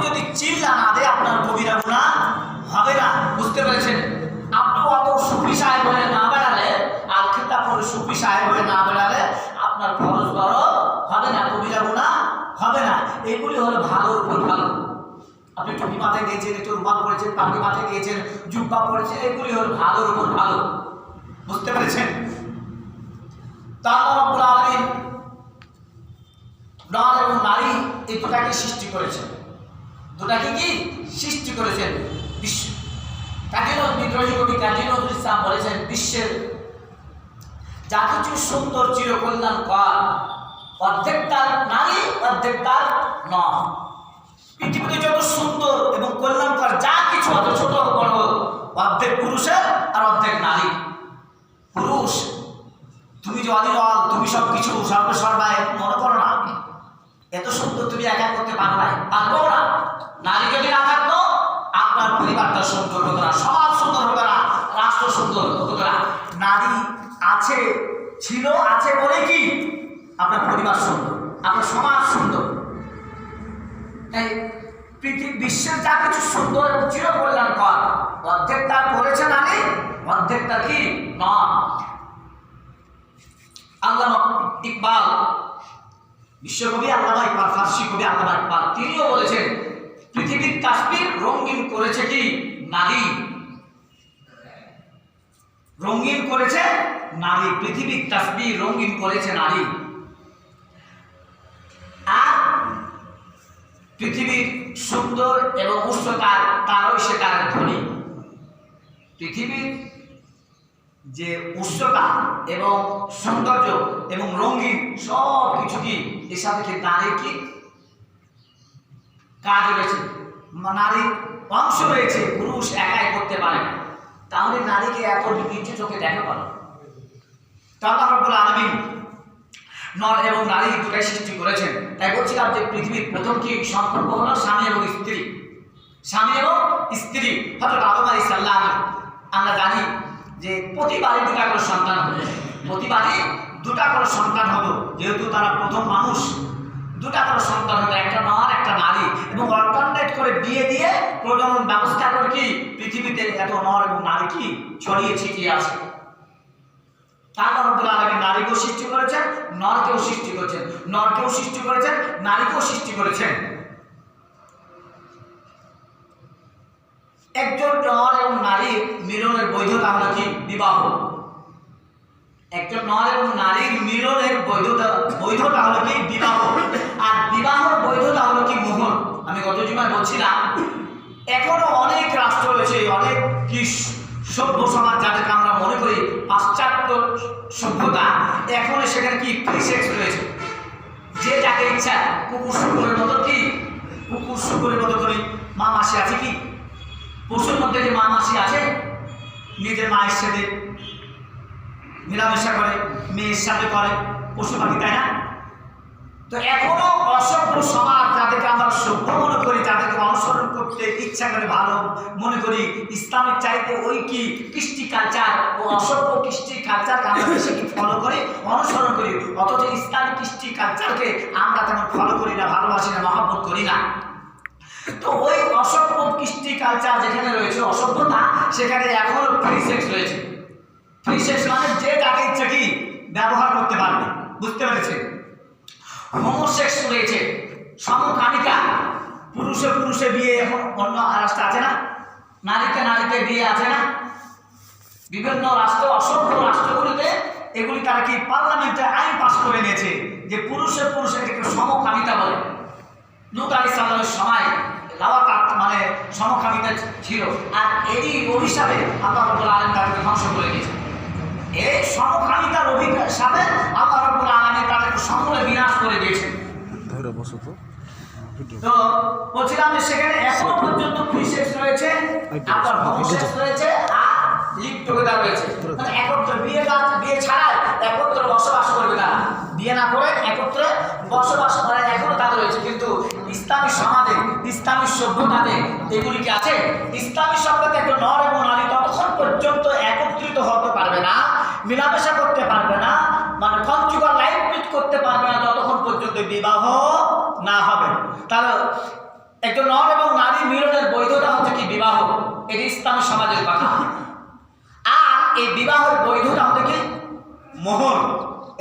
যদি চিল্লা না দেয় আপনার কবিরা গুনাহ হবে না। বুঝতে পেরেছেন? আপনি অত সুফি সাহেব হয়ে না বেড়ালে, আল খিতাব পড়ে সুফি সাহেব হয়ে না বেড়ালে আপনার খরচ বড় হবে না, কবিরা গুনাহ হবে না। এগুলি হলো ভালোর উপর ভালো। আপনি টুপি মাথায় দিয়েছেন, একটু রুমাল পরেছেন, পাগড়ি মাথায় দিয়েছেন, জুব্বা পরেছেন, এগুলি হলো ভালোর উপর ভালো। বুঝতে পেরেছেন? তা আল্লাহ রাব্বুল আলামিন নর এবং নারী এই দুটাকে সৃষ্টি করেছেন। দুটাকে কি সৃষ্টি করেছেন? বিশ্ব কাজী বিদ্রোহী কবি কাজী নজরুল ইসলাম বলেছেন, বিশ্বের যা কিছু সুন্দর চিরকল্যাণকর অর্ধেক তার নারী, অর্ধেক তার নর। পৃথিবীতে যত সুন্দর এবং কল্যাণকর যা কিছু অত ছোট বড়, অর্ধেক পুরুষের আর অর্ধেক নারী। পুরুষ তুমি যে অলিল, তুমি সব কিছু সর্বসর্বায় মনে করো না, এত সুন্দর তুমি একা করতে পারবে না। নারী যদি না থাকতো আপনার পরিবারটা সুন্দর হতো না, সমাজ সুন্দর হতো না, রাষ্ট্র সুন্দর হতো না। নারী আছে, ছিল, আছে বলে কি আপনার পরিবার সুন্দর, আপনার সমাজ সুন্দর। এই পৃথিবী বিশ্বের যা কিছু সুন্দর এবং চিরকল্যাণকর অর্ধেকটা করেছে নারী, অর্ধেকটা কি নয়। আল্লামা ইকবাল, বিশ্বকবি আল্লামা ইকবাল, ফার্সি কবি আল্লামা ইকবাল, তিনিও বলেছেন পৃথিবীর তাসবির রঙিন করেছে কি নারী, রঙিন করেছে নারী। পৃথিবীর তাসবির রঙিন করেছে নারী। আর পৃথিবীর সুন্দর এবং উচ্চতার তারই সে তার ধ্বনি। পৃথিবীর যে উচ্চতা এবং সৌন্দর্য এবং রঙিন সব কিছু কি এর সাথে কি নারীর কি কাজ রয়েছে, নারীর অংশ রয়েছে, পুরুষ একাই করতে পারে না। তাহলে নারীকে এত নিচু চোখে দেখা পারে? আল্লাহ রাব্বুল আলামিন নর এবং নারী দুটাই সৃষ্টি করেছেন। তাই বলছিলাম যে পৃথিবীর প্রথম কি সম্পর্ক হলো স্বামী এবং স্ত্রী, স্বামী এবং স্ত্রী। হযরত আদম আলাইহিস সালাম, আমরা জানি যে প্রতিবারই দুটা করে সন্তান হলো, প্রতিবারই দুটা করে সন্তান হলো, যেহেতু তারা প্রথম মানুষ। দুটা করে সন্তান হলো, একটা নর একটা নারী, এবং অল্টারনেট করে বিয়ে দিয়ে প্রজনন ব্যবস্থা করে কি পৃথিবীতে এত নর এবং নারী কি ছড়িয়ে ছিটিয়ে আছে। আল্লাহ রাব্বুল আলামিন নারীকেও সৃষ্টি করেছেন, নরকেও সৃষ্টি করেছেন, নরকেও সৃষ্টি করেছেন, নারীকেও সৃষ্টি করেছেন। একজন নর এবং নারীর মিলনের বৈধতা হলো কি বিবাহ। একজন নর এবং নারীর মিলনের বৈধতা হলো কি বিবাহ। আর বিবাহের বৈধতা হলো কি মোহর। আমি গত জুমায় বলছিলাম এখনো অনেক রাষ্ট্র রয়েছে, অনেক কি সভ্য সমাজ যাদেরকে আমরা মনে করি পাশ্চাত্য সভ্যতা, এখন সেখানে কি ফ্রি সেক্স রয়েছে। যে যাকে ইচ্ছা কুকুর শুকুরের মতো কি কুকুর শুকুরের মতো করে মা মাসি আছে কি পশুর মধ্যে যে মা মাসি আছে, নিজের মায়ের সাথে মেলামেশা করে, মেয়ের সাথে করে, পশু পাখি, তাই না? তো এখনো অসভ্য সমাজ যাদেরকে আমরা সভ্য মনে করি, যাদেরকে অনুসরণ করতে ইচ্ছা করে, ভালো মনে করি, ইসলামের চাইতে ওই কি কৃষ্টি কালচার ও অসভ্য কৃষ্টি কালচারকে আমরা বেশি ফলো করি, অনুসরণ করি। অথচ ইসলামিক কৃষ্টি কালচারকে আমরা তেমন ফলো করি না, ভালোবাসি না, মহব্বত করি না। তো ওই অসভ্য কৃষ্টি কালচার যেখানে রয়েছে, অসভ্যতা, সেখানে এখনো ফ্রি সেক্স রয়েছে। ফ্রি সেক্স মানে যে যাকে ইচ্ছা কি ব্যবহার করতে পারবে। বুঝতে পেরেছে? হোমোসেক্স রয়েছে, সমকামিতা, পুরুষে পুরুষে বিয়ে এখন অন্য রাষ্ট্র আছে না, নারীকে নারীকে বিয়ে আছে না, বিভিন্ন রাষ্ট্র, অসংখ্য রাষ্ট্রগুলিতে এগুলি তারা কি পার্লামেন্টে আইন পাস করে নিয়েছে যে পুরুষে পুরুষে এটাকে সমকামিতা বলে। লূত আলাইহিস সালামের সময় লাওয়াকাত মানে সমকামিতা ছিল, আর এরই অভিশাপে আল্লাহ রাব্বুল আলামিন তাদেরকে ধ্বংস করে দিয়েছে। এই সমকামিতার অভিশাপে আল্লাহ রাব্বুল আলামিন তাদেরকে সমূলে বিনাশ করে দিয়েছেন। তো বলছিলাম যে সেখানে এখনো পর্যন্ত ফ্রি সেক্স রয়েছে, আপনার হোমোসেক্স রয়েছে, আর লিভ টুগেদার রয়েছে। মানে একত্রে বিয়ে ছাড়াই একত্রে বসবাস করবে তারা, বিয়ে না করে একত্রে বসবাস করে এখনো তাদের রয়েছে। কিন্তু ইসলামী সমাজে, ইসলামী সভ্যতাতে এগুলি কি আছে? ইসলামী সভ্যতাতে একটা নর এবং নারী ততক্ষণ পর্যন্ত একত্রিত হতে পারবে না, মিলামেশা করতে পারবে না, মানে কনজুগাল লাইফ লিড করতে পারবে না, ততক্ষণ পর্যন্ত বিবাহ না হবে। তাহলে একজন নর এবং এই বিবাহের বৈধতা হতে কি মোহর,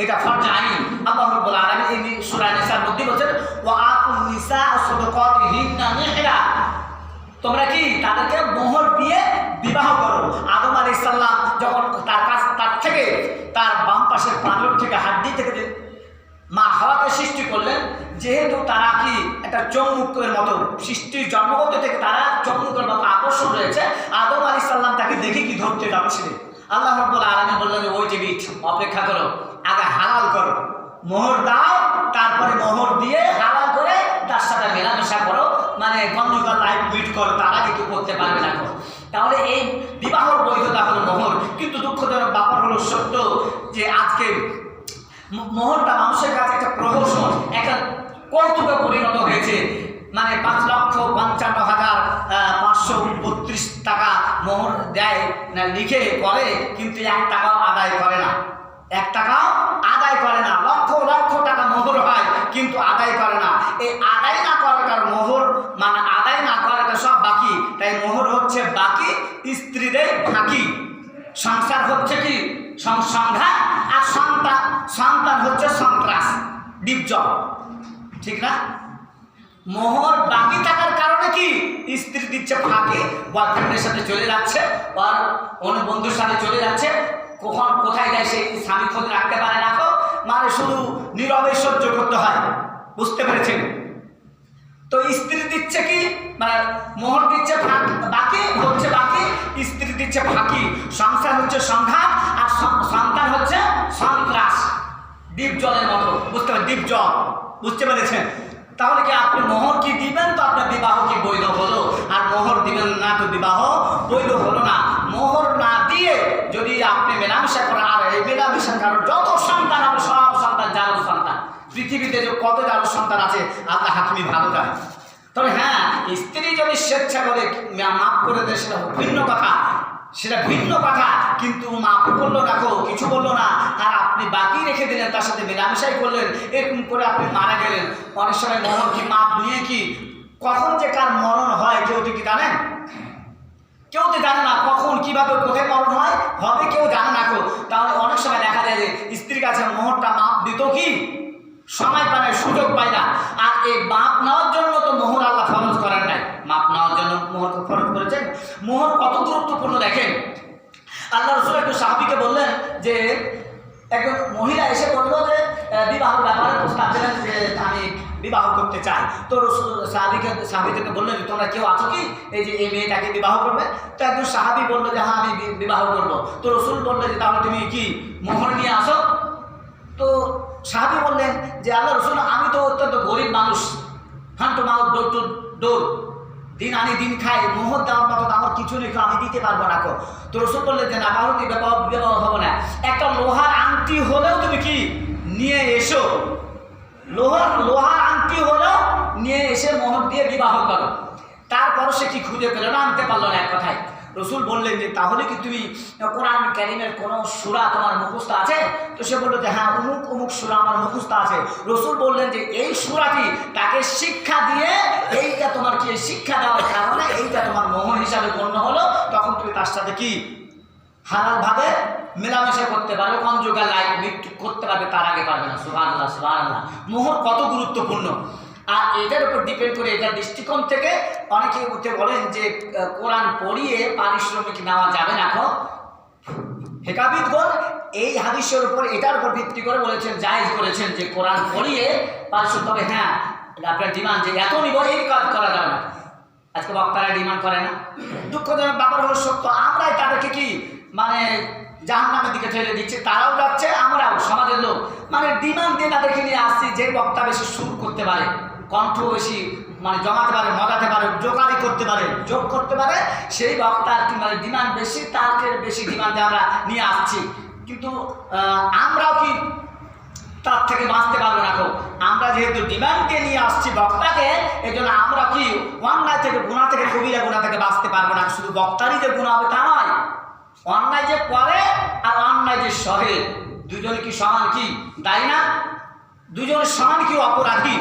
এটা ফরজ আইন। আল্লাহ রাব্বুল আলামিন এই সূরা নিসার মধ্যে বলেছেন ওয়া আতুন নিসা সাদাকাতিহিন্না নিহলা, তোমরা কি তাদেরকে মোহর দিয়ে বিবাহ করো। আদম আলাইহিস সালাম যখন তার থেকে তার বাম পাশের পাঁজর থেকে হাড্ডি থেকে মা হাওয়াকে সৃষ্টি করলেন, যেহেতু তারা কি একটা চৌমুখের মতো সৃষ্টির জন্মগত থেকে তারা চৌমুখের মতো আকর্ষণ রয়েছে, আদম আলাইহিস সালাম তাকে দেখে কি ধরতে যাচ্ছিলেন। আল্লাহ রাব্বুল আলামিন বললেন ওই যে বিট অপেক্ষা করো, আগে হালাল করো, মোহর দাও, তারপরে মোহর দিয়ে হালাল করে তার সাথে মেলামেশা করো, মানে গন্ধকার লাইফ মিট করো, তারা কিছু করতে পারবে না। তাহলে এই বিবাহর বৈধতা হলো মোহর। কিন্তু দুঃখজনক ব্যাপার হলো সত্য যে আজকে মোহরটা মানুষের কাছে একটা প্রহসন, একটা কৌতুকে পরিণত হয়েছে। মানে 5,55,532 টাকা মোহর দেয় না, লিখে করে, কিন্তু 1 টাকাও আদায় করে না, 1 টাকাও আদায় করে না। লক্ষ লক্ষ টাকা মোহর হয় কিন্তু আদায় করে না। এই আদায় না করাটার মোহর, মানে আদায় না করাটা সব বাকি, তাই মোহর হচ্ছে বাকি, স্ত্রীদের ফাঁকি, সংসার হচ্ছে কি সংঘাত, আর সন্তান হচ্ছে সন্ত্রাস, ডিপজল, ঠিক না? মোহর বাকি থাকার কারণে কি স্ত্রী দিচ্ছে ফাঁকি, বয়ফ্রেন্ডের সাথে চলে যাচ্ছে, আর অন্য বন্ধুর সাথে চলে যাচ্ছে, কখন কোথায় যায় সেই স্বামী খোঁজ রাখতে পারে না, মানে শুধু নীরবে সহ্য করতে হয়। বুঝতে পেরেছেন? তো স্ত্রী দিচ্ছে কি, মানে মোহর দিচ্ছে বাকি হচ্ছে বাকি, স্ত্রী দিচ্ছে ফাঁকি, সংসার হচ্ছে সংঘাত, আর সন্তান হচ্ছে সন্ত্রাস, ডিপজলের মতো। বুঝতে পারেন? ডিপজল, বুঝতে পেরেছেন? তাহলে কি আপনি মোহর কি দিবেন তো আপনার বিবাহ কি বৈধ হলো, আর মোহর দিবেন না তো বিবাহ বৈধ হলো না। মোহর না দিয়ে যদি আপনি মেলামেশা করেন, আর এই মেলামেশার কারণ যত সন্তান হবে সব সন্তান জানো সন্তান, পৃথিবীতে যে কত জানো সন্তান আছে আল্লাহ হাকিমি ভালো জানে। তবে হ্যাঁ, স্ত্রী যদি স্বেচ্ছা করে মাফ করে দেয় সেটা ভিন্ন কথা, সেটা ভিন্ন কথা, কিন্তু মাফ করলো রাখো, কিছু বললো না, আর আপনি বাকি রেখে দিলেন, তার সাথে মেলামেশাই করলেন, এরকম করে আপনি মারা গেলেন। অনেক সময় মরণ কি মাপ নিয়ে কি কখন যে কার মরণ হয় কেউ তো কি জানেন? কেউ তো জানে না কখন কিভাবে কোথায় মরণ হয়, হবে কেউ জানে না কেউ। তাহলে অনেক সময় দেখা যায় যে স্ত্রীর কাছে মোহরটা মাপ দিত কি সময় পায় না, সুযোগ পায় না। আর এই মাপ নেওয়ার জন্য তো মোহর আল্লাহ ফরজ করেন নাই, মাপ নেওয়ার জন্য মোহর ফরজ করেছেন। মোহর কত গুরুত্বপূর্ণ দেখেন। আল্লাহ রাসূল একটু সাহাবীকে বললেন যে, একজন মহিলা এসে বললো যে বিবাহ ব্যাপারে প্রস্তাব দিলেন যে আমি বিবাহ করতে চাই। তো সাহাবীদেরকে বললেন যে তোমরা কেউ আছো কি এই যে এই মেয়েটাকে বিবাহ করবে? তো একজন সাহাবী বললো যে হ্যাঁ আমি বিবাহ করবো। তো রাসূল বললেন যে তাহলে তুমি কি মোহর নিয়ে আসো। তো সাহাবী বললেন যে আল্লাহ রাসূল আমি তো অত্যন্ত গরিব মানুষ, হ্যাঁ তো মাউথ ডোর টু ডোর, দিন আনি দিন খাই, মোহর দেওয়ার মতো আমার কিছু নেই, আমি দিতে পারবো না। তো রাসূল বললেন যে না, তাহলে কি বিবাহ হবে না, একটা লোহার আংটি হলেও তুমি কি নিয়ে এসো, লোহার আংটি হলেও নিয়ে এসে মোহর দিয়ে বিবাহ করো। তারপর সে কি খুঁজে পেল না, আনতে পারলো না। এক কথায় রাসূল বললেন যে তাহলে কি তুমি কোরআন কারীমের কোনো সূরা তোমার মুখস্থ আছে? তো সে বলল যে হ্যাঁ অমুক অমুক সূরা আমার মুখস্থ আছে। রাসূল বললেন যে এই সূরাটি তাকে শিক্ষা দিয়ে, এইটা তোমার কি শিক্ষা দেওয়ার কারণে এইটা তোমার মোহর হিসাবে গণ্য হলো, তখন তুমি তার সাথে কি হালালভাবে মেলামেশা করতে পারবে, কনজুগাল লাইফ মৃত্যু করতে পারবে, তার আগে পারবে না। সুবহানাল্লাহ, সুবহানাল্লাহ। মোহর কত গুরুত্বপূর্ণ। আর এটার উপর ডিপেন্ড করে এটার দৃষ্টিকোণ থেকে অনেকে বলেন যে কোরআন পড়িয়ে পারিশ্রমিক নেওয়া যাবে না। হেকাবিদগণ এই হাদিসের উপর এটার উপর ভিত্তি করে বলেছেন, জায়েজ করেছেন যে কোরআন পড়িয়ে পারিশ্রমিক। তবে হ্যাঁ আপনার ডিমান্ড যে এত নিব এই কাজ করা যাবে না। আজকে বক্তারা ডিমান্ড করে না, দুঃখজনক ব্যাপার হলো সত্য। আমরাই তাদেরকে কি মানে জাহান্নামের দিকে ঠেলে দিচ্ছে, তারাও যাচ্ছে, আমরাও সমাজের লোক মানে ডিমান্ড দিয়ে তাদেরকে নিয়ে আসছি। যে বক্তা বেশি সুর করতে পারে, কণ্ঠ বেশি মানে জমাতে পারে, মজাতে পারে, জোগাড়ি করতে পারে, যোগ করতে পারে, সেই বক্তার কি মানে ডিমান্ড বেশি, তাকে বেশি ডিমান্ডে আমরা নিয়ে আসছি। কিন্তু আমরাও কি তার থেকে বাঁচতে পারবো না। আমরা যেহেতু ডিমান্ডকে নিয়ে আসছি বক্তাকে, এই জন্য আমরা কি অন্যায় থেকে গুণা থেকে কবিরা গুণা থেকে বাঁচতে পারবো না। শুধু বক্তারই যে গুণা হবে তা নয়, অন্যায় যে করে আর অন্যায় যে সহে দুজনে কি সমান কি দায়ী না? দুজনের সমান কি অপরাধী?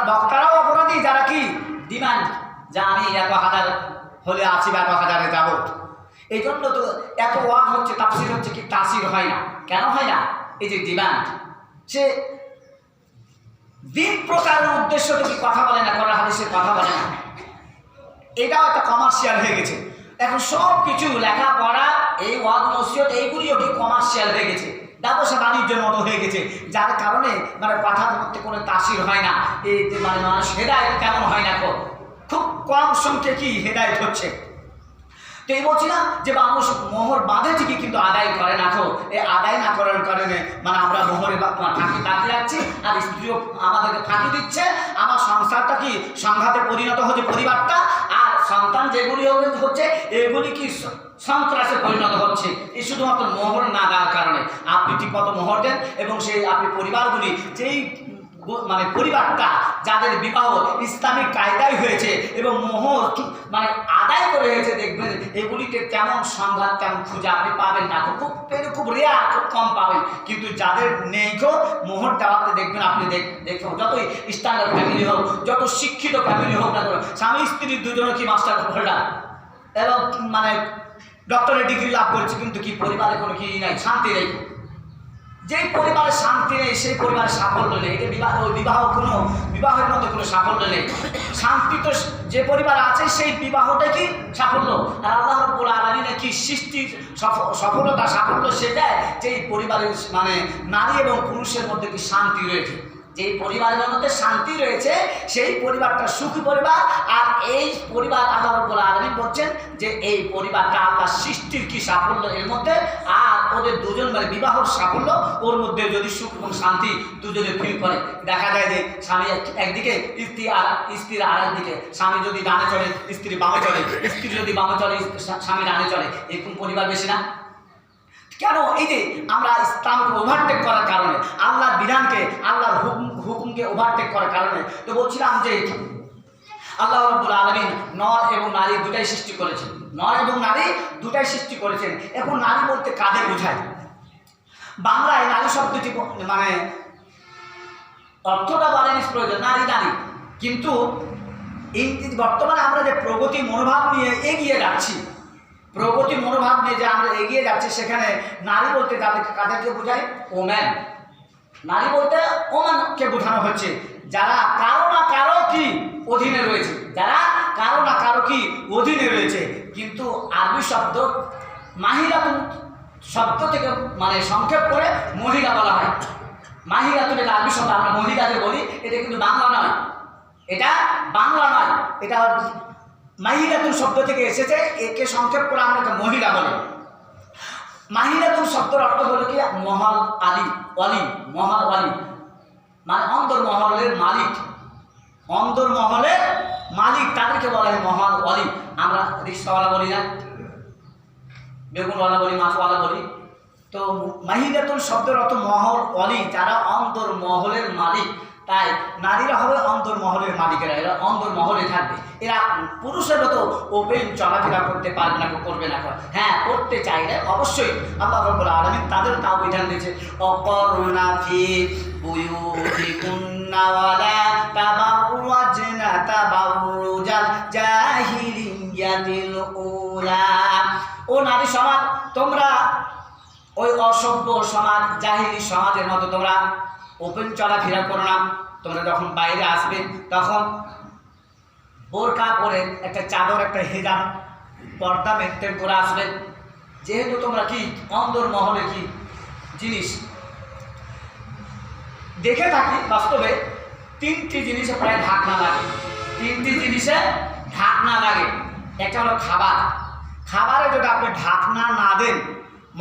বক্তারাও অপরাধী যারা কি ডিমান্ড, যা আমি 1,000 হলে আছি বা 1,000-এ যাবো, এই জন্য তো এত ওয়াজ হচ্ছে, তাফসির হচ্ছে, কি তাসির হয় না। কেন হয় না? এই যে ডিমান্ড, সে দিন প্রচারের উদ্দেশ্য থেকে কথা বলে না, কোরআন হাদিসের কথা বলে না। এটাও একটা কমার্শিয়াল হয়ে গেছে। এখন সব কিছু লেখাপড়া, এই ওয়াজ নসিহত, এইগুলিও কি কমার্শিয়াল হয়ে গেছে, ব্যবসা বাণিজ্যের মতো হয়ে গেছে, যার কারণে মানে কথার মধ্যে কোনো তাসির হয় না। এই মানে মানুষ হেদায়েত কেমন হয় না, খুব কম সংখ্যে কি হেদায়েত হচ্ছে। তো এই বলছিলাম যে মানুষ মোহর বাঁধে ঠিকই, কিন্তু আদায় করে না। তো এই আদায় না করার কারণে মানে আমরা মোহরে ফাঁকি তাকিয়ে যাচ্ছি, আর স্ত্রীও আমাদেরকে ফাঁকি দিচ্ছে। আমার সংসারটা কি সংঘাতে পরিণত হচ্ছে, পরিবারটা, আর সন্তান যেগুলি হচ্ছে এগুলি কি সন্ত্রাসে পরিণত হচ্ছে, এই শুধুমাত্র মোহর না দেওয়ার কারণে। আপনি ঠিকমতো মোহর দেন এবং সেই আপনি পরিবারগুলি, যেই মানে পরিবারটা যাদের বিবাহ ইসলামিক কায়দায় হয়েছে এবং মোহর মানে আদায় করে হয়েছে, দেখবেন এগুলিতে তেমন সংঘাত, তেমন খুঁজে আপনি পাবেন না। খুব রেয়ার, খুব কম পাবেন। কিন্তু যাদের নেই মোহর দেওয়াতে দেখবেন আপনি দেখবেন যতই স্ট্যান্ডার্ড ফ্যামিলি হোক, যত শিক্ষিত ফ্যামিলি হোক না কেন, স্বামী স্ত্রী দুজনে কি মাস্টার হোল্ডার এবং মানে ডক্টরেট ডিগ্রি লাভ করেছে, কিন্তু কি পরিবারে কোনো কি নাই, শান্তি নেই। যেই পরিবারে শান্তি নেই সেই পরিবারে সাফল্য নেই। এটা বিবাহের মধ্যে কোনো সাফল্য নেই। শান্তি তো যে পরিবার আছে সেই বিবাহটা কি সাফল্য। আর আল্লাহ রাব্বুল আলামিনের কি সৃষ্টির সফলতা, সাফল্য সেটাই যেই পরিবারের মানে নারী এবং পুরুষের মধ্যে কি শান্তি রয়েছে। যেই পরিবারের মধ্যে শান্তি রয়েছে সেই পরিবারটা সুখী পরিবার। আর এই পরিবার আল্লাহ রাব্বুল আলামিন বলছেন যে এই পরিবারটা আল্লাহর সৃষ্টির কি সাফল্য এর মধ্যে, আর ওদের দুজন মানে বিবাহর সাফল্য, ওর মধ্যে যদি সুখ এবং শান্তি দুজনে ফিল করে। দেখা যায় যে স্বামী একদিকে, স্ত্রীর আর একদিকে, স্বামী যদি ডানে চলে স্ত্রী বামে চলে, স্ত্রী যদি বামে চলে স্বামী ডানে চলে, এরকম পরিবার বেশি না? কেন? এই যে আমরা ইসলামকে ওভারটেক করার কারণে, আল্লাহর বিধানকে, আল্লাহর হুকুমকে ওভারটেক করার কারণে। তো বলছিলাম যে আল্লাহ রাব্বুল আলামিন নর এবং নারী দুটাই সৃষ্টি করেছেন, নর এবং নারী দুটাই সৃষ্টি করেছেন। এখন নারী বলতে কাদের বোঝায়? বাংলায় নারী শব্দটি মানে অর্থটা বলেন প্রয়োজন, নারী নারী, কিন্তু বর্তমানে আমরা যে প্রগতি মনোভাব নিয়ে এগিয়ে যাচ্ছি, প্রগতি মনোভাব নিয়ে যে আমরা এগিয়ে যাচ্ছি, সেখানে নারী বলতে কাদেরকে বোঝায়? ওম্যান। নারী বলতে ওম্যানকে বোঝানো হচ্ছে যারা কারো না কারো কি অধীনে রয়েছে, যারা কারো না কারো কি অধীনে রয়েছে। কিন্তু আরবি শব্দ মাহিরাতুন শব্দ থেকে মানে সংক্ষেপ করে মহিলা বলা হয়। মাহিরাতুন এটা আরবি শব্দ, আমরা মহিলাদের বলি, এটা কিন্তু বাংলা নয়, এটা বাংলা নয়, এটা মাহিরাতুন শব্দ থেকে এসেছে। একে সংক্ষেপ করে আমরা মহিলা বলি। মাহিরাতুন শব্দের অর্থ হলো কি মহল আলী, অলি, মহল অলি মানে অন্তর্মহলের মালিক, অন্তর্মহলের মালিক তাদেরকে বলা হয় মহল অলি। আমরা রিক্সাওয়ালা বলি না, বেগুনওয়ালা বলি, মাছওয়ালা বলি। তো মাহিরাতুন শব্দের অর্থ মহল অলি, যারা অন্তর্মহলের মালিক। তাই নারীরা হবে অন্তর্মহলের মালিকেরা, এরা অন্তর্মহলে থাকবে। এরা পুরুষের মতো ওপেন চলাফেরা করতে পারবে না, করবে না। হ্যাঁ, করতে চাইলে অবশ্যই আল্লাহ রাব্বুল আলামিন তাদের তাও বিধান দিয়েছে, অকরনা ফি বুয়ুতিকুন্না ওয়ালা তাবাররাজনা তাবাররুজাল জাহিলিয়াতিল উলা। ও নারী সমাজ, তোমরা ওই অসভ্য সমাজ, জাহিলি সমাজের মতো তোমরা ওপেন চলাফেরা করো না। তোমরা যখন বাইরে আসবে তখন বোরকা পরে একটা চাদর, একটা হিজাব, পর্দা মেনটেন করে আসবে। যেহেতু তোমরা কি অন্তর্মহলে কি জিনিস দেখে থাকি, বাস্তবে তিনটি জিনিসে প্রায় ঢাকনা লাগে, তিনটি জিনিসে ঢাকনা লাগে। একটা হলো খাবার, খাবারে যদি আপনি ঢাকনা না দেন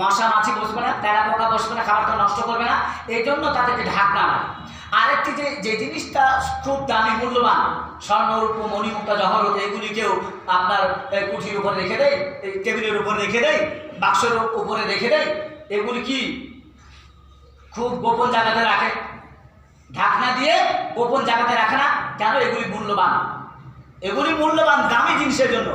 মশা মাছি বসবে না, তেরা পোকা বসবে না, খাবারটা নষ্ট করবে না, এই জন্য তাদেরকে ঢাকনা লাগে। আরেকটি যে জিনিসটা খুব দামি মূল্যবান, স্বর্ণ রূপ মণিমুক্তা জহরত, এগুলিকেও আপনার কুঠির উপরে রেখে দেয়, এই টেবিলের উপরে রেখে দেয়, বাক্সের উপরে রেখে দেয়, এগুলি কি খুব গোপন জায়গাতে রাখে, ঢাকনা দিয়ে গোপন জায়গাতে রাখে না। কেন? এগুলি মূল্যবান, এগুলি মূল্যবান দামি জিনিসের জন্য।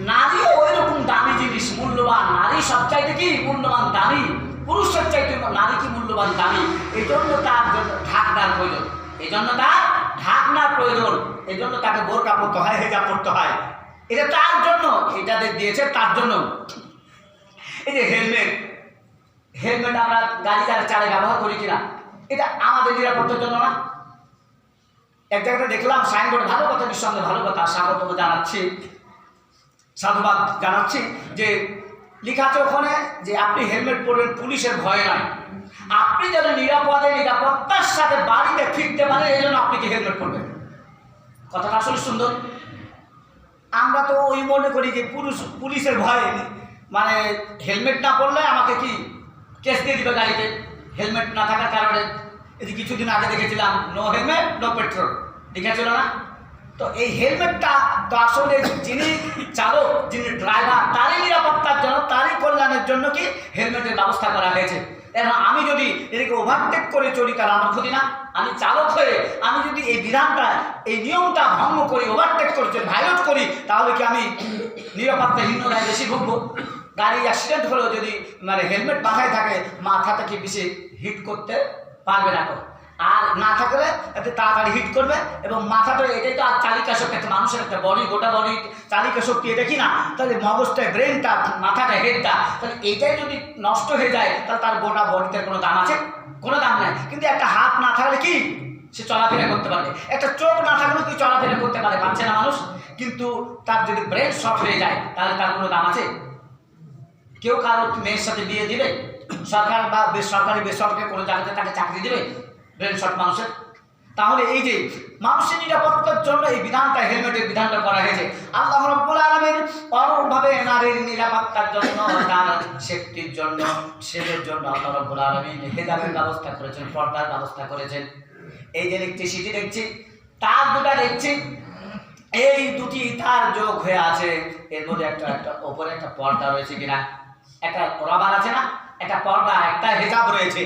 নারীও ওই রকম দামি জিনিস, মূল্যবান। নারী সবচাইতে কি মূল্যবান, দামি। পুরুষের চাইতে নারী কি মূল্যবান, দামি। এই জন্য তার জন্য ঢাকনার প্রয়োজন, এই জন্য তার ঢাকনার প্রয়োজন, এই জন্য তাকে বোরকা পরতে হয়, হেজাব পরতে হয়। এটা তার জন্য, এটা দিয়েছে তার জন্য। এই যে হেলমেট আমরা গাড়ি যারা চালে ব্যবহার করি কিনা, এটা আমাদের নিরাপত্তার জন্য না। এক জায়গাতে দেখলাম সাইনবোর্ড, ভালো কথা, নিঃসন্দেহে ভালো কথা, স্বাগত জানাচ্ছি, সাধুবাদ জানাচ্ছি, যে লেখা আছে ওখানে যে আপনি হেলমেট পরবেন পুলিশের ভয় নয়, আপনি যেন নিরাপত্তার সাথে বাড়িতে ফিরতে পারেন এই জন্য আপনি কি হেলমেট পরবেন। কথাটা আসলে সুন্দর। আমরা তো ওই মনে করি যে পুলিশের ভয়ে মানে হেলমেট না পরলে আমাকে কি কেস দিয়ে দিবে গাড়িতে, হেলমেট না থাকার কারণে। এই যে কিছুদিন আগে দেখেছিলাম নো হেলমেট নো পেট্রোল দেখেছিল না। তো এই হেলমেটটা তো আসলে যিনি চালক, যিনি ড্রাইভার, তারই নিরাপত্তার জন্য, তারই কল্যাণের জন্য কি হেলমেটের ব্যবস্থা করা হয়েছে। এখন আমি যদি এদিকে ওভারটেক করে চলি তাহলে আমার ক্ষতি না? আমি চালক হয়ে আমি যদি এই বিধানটা, এই নিয়মটা ভঙ্গ করি, ওভারটেক করছি, ভায়োলেট করি, তাহলে কি আমি নিরাপত্তাহীনতায় বেশি ভুগবো? গাড়ি অ্যাক্সিডেন্ট হলেও যদি মানে হেলমেট মাথায় থাকে, মাথাটা কি বেশি হিট করতে পারবে না, আর না থাকলে এতে তাড়াতাড়ি হিট করবে। এবং মাথাটা, এটাই তো আর চালিকা শক্তি, একটা মানুষের একটা বডি, গোটা বডি চালিকা শক্তি, এটা কি না? তাহলে মগজটা, ব্রেনটা, মাথাটা, হেডটা, তাহলে এটাই যদি নষ্ট হয়ে যায় তাহলে তার গোটা বডিতে কোনো দাম আছে? কোনো দাম নাই। কিন্তু একটা হাত না থাকলে কি সে চলাফেরা করতে পারবে, একটা চোখ না থাকলেও কি চলাফেরা করতে পারে, পারছে না মানুষ। কিন্তু তার যদি ব্রেন শর্ট হয়ে যায় তাহলে তার কোনো দাম আছে? কেউ কারো মেয়ের সাথে বিয়ে দিবে? সরকার বা বেসরকারি কোনো জায়গাতে তাকে চাকরি দেবে ব্রেন শর্ট মানুষের? তাহলে এই যে মানুষের নিরাপত্তার জন্য এই বিধানটা, হেলমেটের বিধানটা করা হয়েছে। আল্লাহ রাব্বুল আলামিন পরমভাবে নারীর নিরাপত্তার জন্য, তার সেফটির জন্য, সেদের জন্য আল্লাহ রাব্বুল আলামিন হেজাবের ব্যবস্থা করেছেন, পর্দার ব্যবস্থা করেছেন। এই যে ইলেকট্রিসিটি দেখছি, তার দুটা দেখছি, এই দুটি তার যোগ হয়ে আছে, এর মধ্যে একটা ওপরে একটা পর্দা রয়েছে কিনা, একটা রবার আছে না, একটা পর্দা, একটা হেজাব রয়েছে।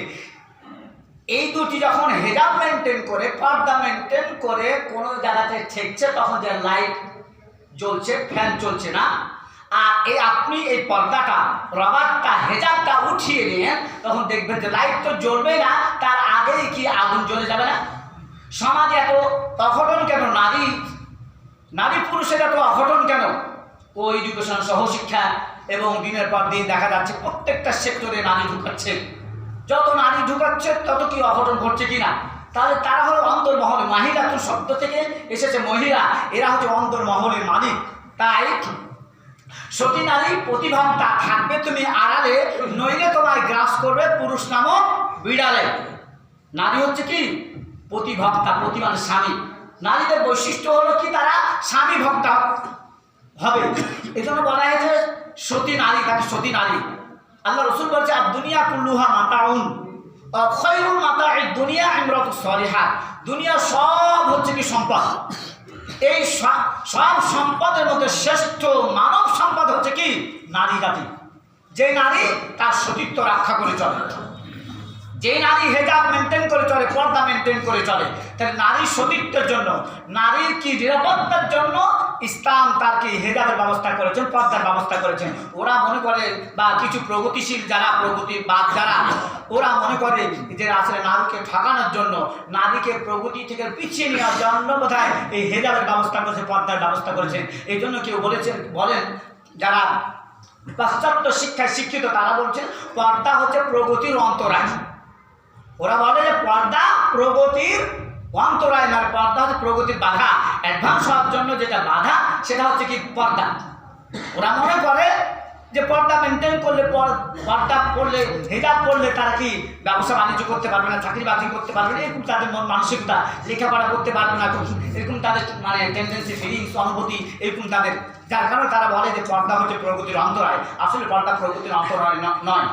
এই দুটি যখন হেজাব মেনটেন করে, পর্দা মেনটেন করে কোনো জায়গাতে ঠেকছে, তখন যে লাইট জ্বলছে, ফ্যান চলছে না, আর আপনি এই পর্দাটা, রবারটা, হেজাবটা উঠিয়ে নিয়ে তখন দেখবেন যে লাইট তো জ্বলবেই না, তার আগেই কি আগুন জ্বলে যাবে না? সমাজে এত অঘটন কেন? নারী পুরুষের এত অঘটন কেন? কো এডুকেশন, সহশিক্ষা, এবং দিনের পর দিন দেখা যাচ্ছে প্রত্যেকটা সেক্টরে নারী ঢুকাচ্ছে। যত নারী ঢুকাচ্ছে তত কি অঘটন ঘটছে কিনা? তাহলে তারা হলো অন্তর্মহলে, মহিলা তো শব্দ থেকে এসেছে মহিলা, এরা হচ্ছে অন্তর্মহলের মালিক। তাই সতী নারী প্রতিভাবটা থাকবে তুমি আড়ালে, নইলে তোমায় গ্রাস করবে পুরুষ নামক বিড়ালে। নারী হচ্ছে কি প্রতিভক্তা, প্রতিমান স্বামী। নারীদের বৈশিষ্ট্য হলো কি তারা স্বামী ভক্তা হবে। এই জন্য বলা হয়েছে সতী নারী, তাকে সতী নারী। আল্লাহ রসুল বলছে আর দুনিয়া কুল্লুহা মাতাউন, খয়রুল মাতাঈ দুনিয়া ইমরাতু সালিহাহ। দুনিয়া সব হচ্ছে কি সম্পদ, এই সব সম্পদের মধ্যে শ্রেষ্ঠ মানব সম্পদ হচ্ছে কি নারী জাতি। যে নারী তার সতীত্ব রক্ষা করে চলে, যে নারী হেজাব মেনটেন করে চলে, পর্দা মেনটেন করে চলে, তাহলে নারীর সতীত্বের জন্য, নারীর কি নিরাপত্তার জন্য ইসলাম তার কি হেজাবের ব্যবস্থা করেছেন, পর্দার ব্যবস্থা করেছেন। ওরা মনে করে, বা কিছু প্রগতিশীল যারা, প্রগতিবাদ যারা, ওরা মনে করে যে আসলে নারীকে ঠকানোর জন্য, নারীকে প্রগতি থেকে পিছিয়ে নেওয়ার জন্য বোধহয় এই হেজাবের ব্যবস্থা করেছে, পর্দার ব্যবস্থা করেছেন। এই জন্য কেউ বলেন যারা পাশ্চাত্য শিক্ষায় শিক্ষিত, তারা বলছেন পর্দা হচ্ছে প্রগতির অন্তরায়। ওরা বলে যে পর্দা প্রগতির অন্তরায় নয়, পর্দা হচ্ছে প্রগতির বাধা। অ্যাডভান্স হওয়ার জন্য যেটা বাধা সেটা হচ্ছে কি পর্দা। ওরা মনে করে যে পর্দা মেনটেন করলে, পর্দা পড়লে, হেজাব পড়লে তারা কি ব্যবসা বাণিজ্য করতে পারবে না, চাকরি বাকরি করতে পারবে না, এরকম তাদের মন মানসিকতা, লেখাপড়া করতে পারবে না, এরকম তাদের মানে টেন্ডেন্সি, ফিলিংস, অনুভূতি এরকম তাদের, যার কারণে তারা বলে যে পর্দা হচ্ছে প্রগতির অন্তরায়। আসলে পর্দা প্রগতির অন্তরায় নয়।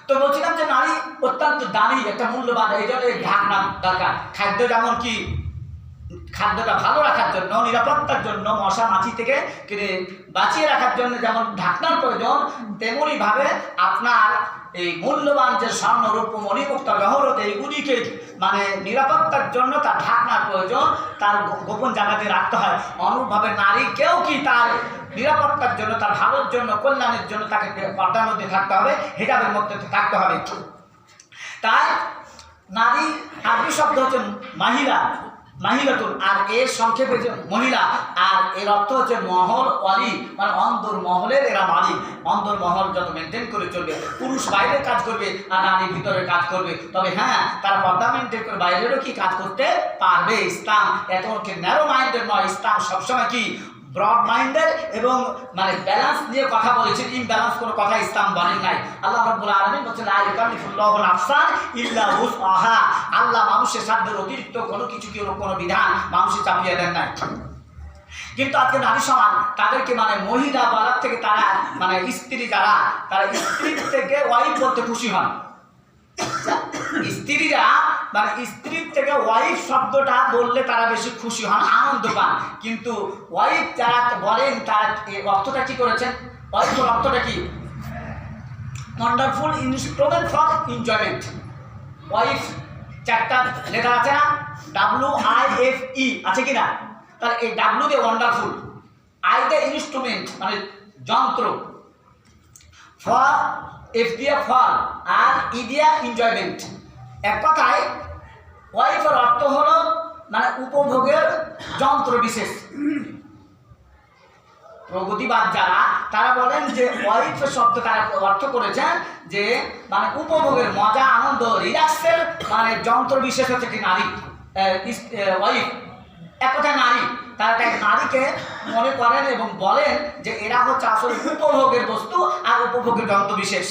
তো বলছিলাম যে নারী অত্যন্ত দামি, একটা মূল্যবান, এই জন্য ঢাকনা দরকার। খাদ্য যেমন কি খাদ্যটা ভালো রাখার জন্য, নিরাপত্তার জন্য, মশা মাছি থেকে বাঁচিয়ে রাখার জন্য যেমন ঢাকনার প্রয়োজন, তেমনইভাবে আপনার এই মূল্যবান যে স্বর্ণ, রৌপ্য, মণিমুক্তা, জহরত, এইগুলিকে মানে নিরাপত্তার জন্য তার ঢাকনার প্রয়োজন, তার গোপন জায়গাতে রাখতে হয়। অনুরূপভাবে নারীকেও কি তার নিরাপত্তার জন্য, তার ভালোর জন্য, কল্যাণের জন্য তাকে পর্দার মধ্যে থাকতে হবে, হিজাবের মধ্যে থাকতে হবে। তাই নারী আরবি শব্দ হচ্ছে মহিলা, মাহিলাতুন, আর এর সংক্ষেপে যে মহিলা, আর এর অর্থ হচ্ছে মহল ওয়ালি, মানে অন্দর মহলের এরা মালিক। অন্দর মহল যত মেনটেন করে চলবে, পুরুষ বাইরের কাজ করবে আর নারী ভিতরের কাজ করবে, তবে হ্যাঁ তারা পর্দা মেনটেন করে বাইরেরও কি কাজ করতে পারবে। ইসলাম এত ন্যারো মাইন্ডেড নয়, ইসলাম সবসময় কি ব্রড মাইন্ডের এবং মানে ব্যালেন্স নিয়ে কথা বলেছেন, ইমব্যালেন্স কোনো কথা ইসলাম বলেন নাই। আল্লাহ রাব্বুল আলামিন বলেছেন লা ইউকাল্লিফুল্লাহু নাফসান ইল্লা উসআহা, আল্লাহ মানুষের সাধ্যের অতিরিক্ত কোনো কিছু কোনো বিধান মানুষের চাপিয়ে দেন নাই। কিন্তু আজকে নারী সমাজ তাদেরকে মানে মহিলা বলার থেকে তারা মানে স্ত্রী যারা, তারা স্ত্রীর থেকে ওয়াইফ বলতে খুশি হন। স্ত্রীরা মানে স্ত্রীর থেকে ওয়াইফ শব্দটা বললে তারা বেশি খুশি হন, আনন্দ পান। কিন্তু ওয়াইফ যারা বলেন তারা অর্থটা কি করেছেন, ওয়াইফের অর্থটা কি? Wonderful instrument for enjoyment. Wife চারটা লেটার আছে না, WIFE আছে কি না? তাহলে এই ডাব্লু দিয়ে ওয়ান্ডারফুল, আই দিয়ে ইনস্ট্রুমেন্ট মানে যন্ত্র, ফর এফ দিয়ে ফল, আর ই দিয়া এনজয়মেন্ট। এক কথায় ওয়াইফের অর্থ হলো মানে উপভোগের যন্ত্র বিশেষ। প্রগতিবাদ যারা তারা বলেন যে ওয়াইফের শব্দ তারা অর্থ করেছেন যে মানে উপভোগের মজা, আনন্দ, রিল্যাক্সের মানে যন্ত্র বিশেষ হচ্ছে কি নারী, ওয়াইফ। এক কথায় নারী, তারা এক নারীকে মনে করেন এবং বলেন যে এরা হচ্ছে আসলে উপভোগের বস্তু আর উপভোগের যন্ত্র বিশেষ।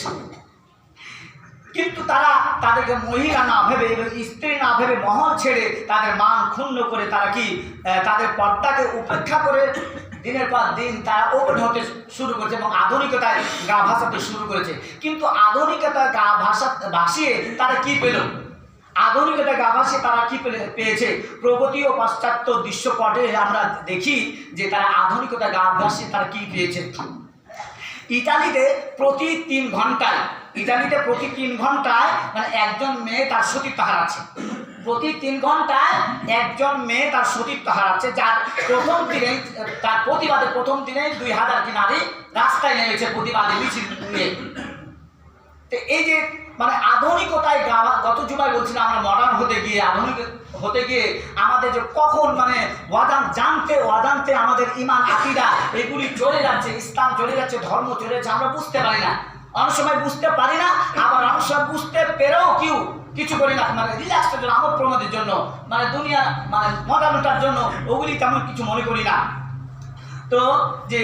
কিন্তু তারা তাদেরকে মহিলা না ভেবে এবং স্ত্রী না ভেবে মহল ছেড়ে তাদের মান ক্ষুণ্ণ করে তারা কি তাদের পর্দাকে উপেক্ষা করে দিনের পর দিন তারা ওপেন হতে শুরু করেছে এবং আধুনিকতায় গা ভাসাতে শুরু করেছে। কিন্তু আধুনিকতায় গা ভাসিয়ে তারা কি পেল? আধুনিকতা গা ভাসিয়ে তারা কি পেয়েছে? প্রগতি ও পাশ্চাত্য দৃশ্যপটে আমরা দেখি যে তারা আধুনিকতা গা ভাসিয়ে তারা কি পেয়েছে। ইতালিতে প্রতি 3 ঘন্টায় মানে একজন মেয়ে তার সতীত্ব হারাচ্ছে। প্রতি 3 ঘন্টায় একজন মেয়ে তার সতীত্ব হারাচ্ছে, যার প্রথম দিনে তার প্রতিবাদে প্রথম দিনে 2000টি নারী রাস্তায় নেমেছে প্রতিবাদে মিছিল নিয়ে। তো এই যে মানে আধুনিকতায় গত জুমায় বলছিলাম আমরা মডার্ন হতে গিয়ে, আধুনিক হতে গিয়ে আমাদের যে কখন মানে অজান্তে আমাদের ইমান আকিদা এগুলি চলে যাচ্ছে, ইসলাম চলে যাচ্ছে, ধর্ম চলে যাচ্ছে, আমরা বুঝতে পারি না। অনেক সময় বুঝতে পারি না, আবার অনেক সময় বুঝতে পেরেও কিছু করি না, মানে রিল্যাক্সের জন্য, আমোদ প্রমোদের জন্য, মানে দুনিয়া মানে মজা লুটার জন্য ওগুলি তেমন কিছু মনে করি না। তো যে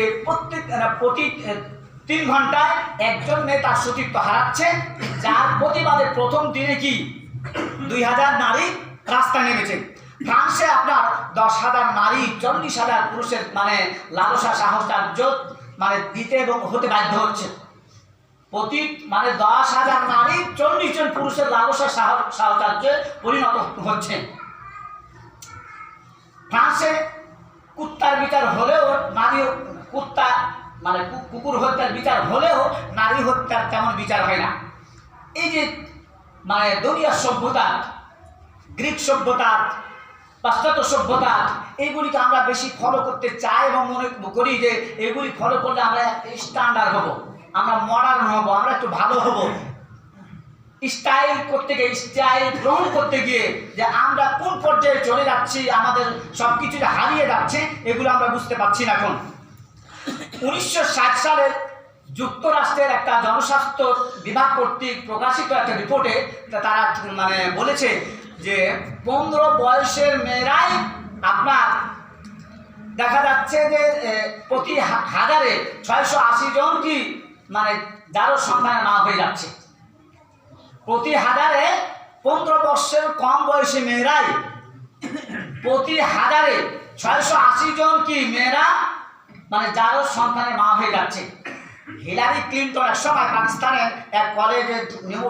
প্রতি 3 ঘন্টায় একজন মেয়ে তার সতীত্ব হারাচ্ছে, যার প্রতিবাদে প্রথম দিনে কি 2000 নারী রাস্তায় নেমেছে। ফ্রান্সে আপনার 10,000 নারী 40,000 পুরুষের মানে লালসা সাহসর্য মানে দিতে এবং হতে বাধ্য হচ্ছে। প্রতি মানে 10,000 নারী 40 জন পুরুষের লালসা সাহচর্যে পরিণত হচ্ছে। ফ্রান্সে কুত্তার বিচার হলেও নারী কুত্তা মানে কুকুর হত্যার বিচার হলেও নারী হত্যার তেমন বিচার হয় না। এই যে মানে দুনিয়ার সভ্যতা, গ্রিক সভ্যতা, পাশ্চাত্য সভ্যতা, এইগুলিকে আমরা বেশি ফলো করতে চাই এবং মনে করি যে এগুলি ফলো করলে আমরা স্ট্যান্ডার্ড হব, আমরা মডার্ন হব, আমরা একটু ভালো হব। স্টাইল করতে গিয়ে, স্টাইল গ্রহণ করতে গিয়ে যে আমরা কোন পর্যায়ে চলে যাচ্ছি, আমাদের সব কিছু হারিয়ে যাচ্ছে, এগুলো আমরা বুঝতে পারছি না। এখন 1960 সালে যুক্তরাষ্ট্রের একটা জনস্বাস্থ্য বিভাগ কর্তৃক প্রকাশিত একটা রিপোর্টে তারা মানে বলেছে যে 15 বয়সের মেয়েরাই আপনার দেখা যাচ্ছে যে প্রতি 1000-এ 680 জন কি মানে যারও সন্তানের মা হয়ে যাচ্ছে। প্রতি 1000-এ 15 বছরের কম বয়সী মেয়েরাই প্রতি 1000-এ 680 জন কি মেয়েরা মানে যারও সন্তানের মা হয়ে যাচ্ছে। হিলারি ক্লিন্টন এক সময় পাকিস্তানের এক কলেজে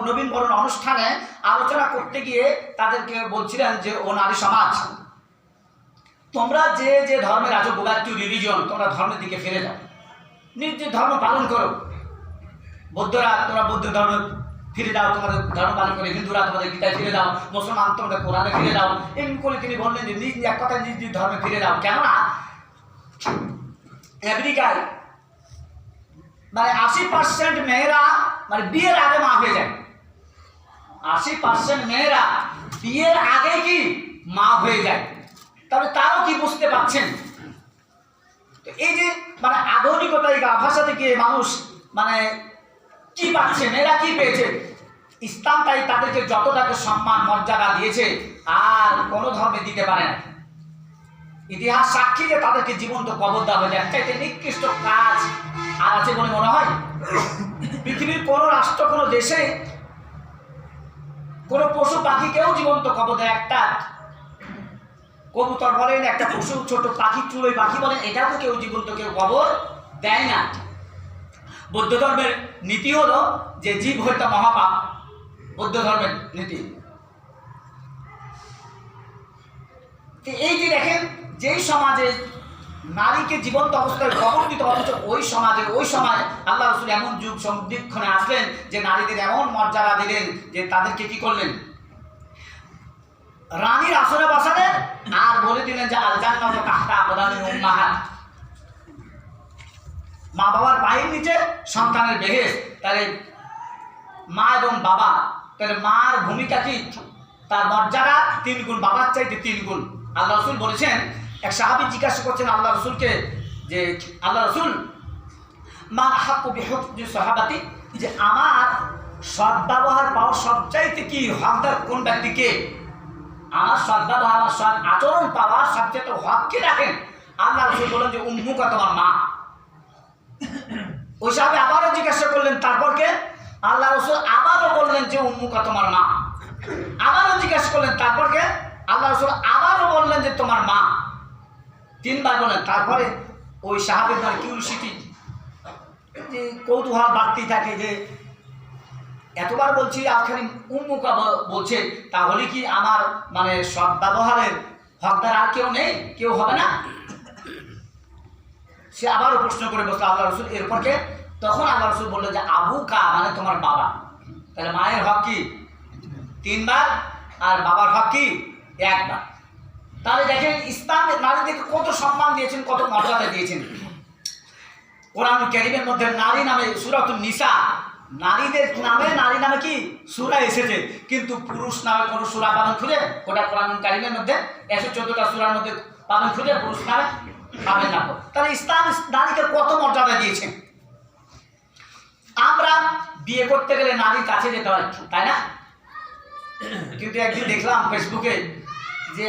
নবীনবরণ অনুষ্ঠানে আলোচনা করতে গিয়ে তাদেরকে বলছিলেন যে ও নারী সমাজ, তোমরা যে যে ধর্মের আছো, গো ব্যাক টু রিলিজিয়ন, তোমরা ধর্মের দিকে ফিরে যাও, নিজ ধর্ম পালন করো। বৌদ্ধরা তোমরা বৌদ্ধ ধর্ম ফিরে যাও, তোমাদের ধর্ম পালন করে, হিন্দুরা তোমাদের গীতায় ফিরে যাও, মুসলমান তোমরা কোরআনে ফিরে যাও। এমনি করে তিনি বললেন যে নিজ এক কথায় নিজ নিজ ধর্মে ফিরে যাও। কেননা আমেরিকায় মানে 80% মেয়েরা মানে বিয়ের আগে মা হয়ে যায়। 80% মেয়েরা বিয়ের আগে কি মা হয়ে যায়। তাহলে তারাও কি বুঝতে পারছেন? তো এই যে মানে আধুনিকতা এই ভাষা থেকে মানুষ মানে কি পাচ্ছে, মেয়েরা কি পেয়েছে? ইসলাম তাই তাদেরকে যতটাকে সম্মান মর্যাদা দিয়েছে আর কোনো ধর্মে দিতে পারে না। ইতিহাস সাক্ষী যে তাদেরকে জীবন্ত কবর দেওয়া হয়েছে। একটা নিকৃষ্ট কাজ আর আছে বলে মনে হয়? পৃথিবীর কোন রাষ্ট্র, কোন দেশে কোন পশু পাখিকেও জীবন্ত কবর দেয়? একটা কবুতর বলেন, একটা পশু, ছোট পাখি, চড়ুই পাখি বলেন, এটাও কেউ জীবন্ত কেউ কবর দেয় না। বৌদ্ধ ধর্মের নীতি হলো যে জীব হত্যা মহাপাপ, বৌদ্ধ ধর্মের নীতি। এই যে দেখেন, যেই সমাজে নারীকে জীবন্ত অবস্থায় কবর দিতে, অথচ ওই সমাজে ওই সময় আল্লাহ রাসূল এমন যুগ সন্ধিক্ষণে আসলেন যে নারীদের এমন মর্যাদা দিলেন যে তাদেরকে কি করলেন, রানীর আসনে বসালেন আর বলে দিলেন যে আল জান্নাতু তাহতা আকদামিল উম্মাহাত, মা বাবার পায়ের নিচে সন্তানের বেহেশত। তাহলে মা এবং বাবা, তাহলে মার ভূমিকা কি, তার মর্যাদা 3 গুণ, বাবার চাইতে 3 গুণ। আল্লাহ রাসূল বলেছেন, এক সাহাবী জিজ্ঞাসা করছেন আল্লাহ রাসূলকে যে আল্লাহ রাসূল, মান আহাক্কু বিহুকমি সাহাবাতি, যে আমার সদ্ব্যবহার পাওয়ার সবচাইতে কি হকদার কোন ব্যক্তিকে? আমার সদ্ব্যবহার, আমার সৎ আচরণ পাওয়ার সবচেয়ে হক কে রাখেন? আল্লাহ রাসূল বলেন যে উম্মুকা, তোমার মা। ওই সাহাবী আবারও জিজ্ঞাসা করলেন, তারপর কে? আল্লাহ রাসূল আবারও বললেন যে উম্মুকা, তোমার মা। আবারও জিজ্ঞাসা করলেন, তারপর কে? আল্লাহ রাসূল আবারও বললেন যে তোমার মা। 3 বার বলেন। তারপরে ওই সাহাবীর মানে কিউরিওসিটি, যে কৌতূহল বাড়তি থাকে যে এতবার বলছি আখানি উম্মুকা বলছে, তাহলে কি আমার মানে সৎ ব্যবহারের হকদার আর কেউ নেই, কেউ হবে না? সে আবারও প্রশ্ন করে বসলো আল্লাহ রাসূল। এরপর কে? তখন আল্লাহ রাসূল বললো যে আবুকা, মানে তোমার বাবা। তাহলে মায়ের হক কি 3 বার আর বাবার হক কি 1 বার। তাহলে দেখেন ইসলাম নারীদেরকে কত সম্মান দিয়েছেন, কত মর্যাদা দিয়েছেন। কোরআন কারীমের মধ্যে নারী নামে সূরাতুন নিসা, নারীদের নামে নারী নামে কি সূরা এসেছে, কিন্তু পুরুষ নামে কোনো সূরা পাবেন খুঁজে? গোটা কোরআন কারীমের মধ্যে 114টা সূরার মধ্যে পাবেন খুঁজে পুরুষ নামে? পাবেন না। তাহলে ইসলাম নারীকে কত মর্যাদা দিয়েছেন। আমরা বিয়ে করতে গেলে নারীর কাছে যেতে হয়, তাই না? কিন্তু একদিন দেখলাম ফেসবুকে যে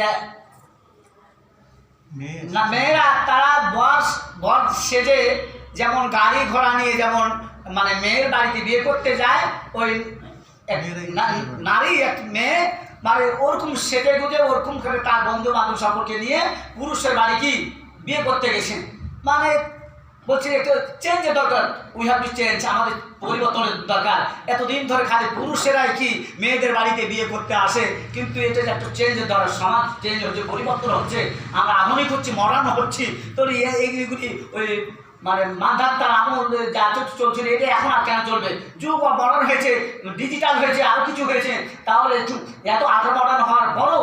মেয়েরা তারা বর সেজে যেমন গাড়ি ঘোড়া নিয়ে যেমন মানে মেয়ের বাড়িতে বিয়ে করতে যায়, ওই নারী এক মেয়ে মানে ওরকম সেজে গুজে ওরকম করে তার বন্ধু বান্ধব সম্পর্কে নিয়ে পুরুষের বাড়ি কি বিয়ে করতে গেছেন। মানে বলছি একটু চেঞ্জের দরকার, উই হ্যাভ টু চেঞ্জ, আমাদের পরিবর্তনের দরকার। এতদিন ধরে খালি পুরুষেরাই কি মেয়েদের বাড়িতে বিয়ে করতে আসে, কিন্তু এটা যে একটা চেঞ্জের দরকার। সমাজ চেঞ্জ হচ্ছে, পরিবর্তন হচ্ছে, আমরা আধুনিক হচ্ছি, মডার্ন হচ্ছি। তো এইগুলি ওই মানে মানধাত্তার আমল যা চলছিল এটা এখন আর কেন চলবে? যুগ মডার্ন হয়েছে, ডিজিটাল হয়েছে, আরও কিছু হয়েছে। তাহলে এত আধা মডার্ন হওয়ার পরও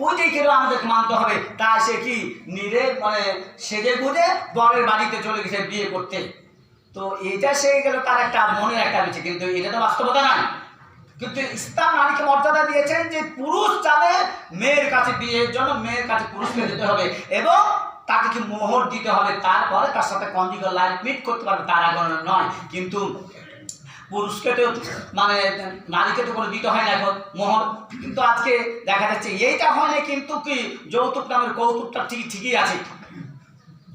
ওইটাই কেন আমাদেরকে মানতে হবে? তাই সে কি নিজে মানে সেজে গুজে বরের বাড়িতে চলে গেছে বিয়ে করতে। তো এটা সে গেল তার একটা মনের একটা বিষয়, কিন্তু এটা তো বাস্তবতা নয়। কিন্তু ইসলাম নারীকে মর্যাদা দিয়েছেন যে পুরুষ চাবে মেয়ের কাছে বিয়ের জন্য মেয়ের কাছে পুরুষকে যেতে হবে এবং তাকে কি মোহর দিতে হবে, তারপরে তার সাথে কনজুগাল লাইফ মিট করতে পারবে, তার আগে নয়। কিন্তু পুরুষকে তো মানে নারীকে তো কোনো দিতে হয় না এখন মোহর। কিন্তু আজকে দেখা যাচ্ছে এইটা হয় না, কিন্তু কি যৌতুক নামের কৌতুকটা ঠিকই আছে।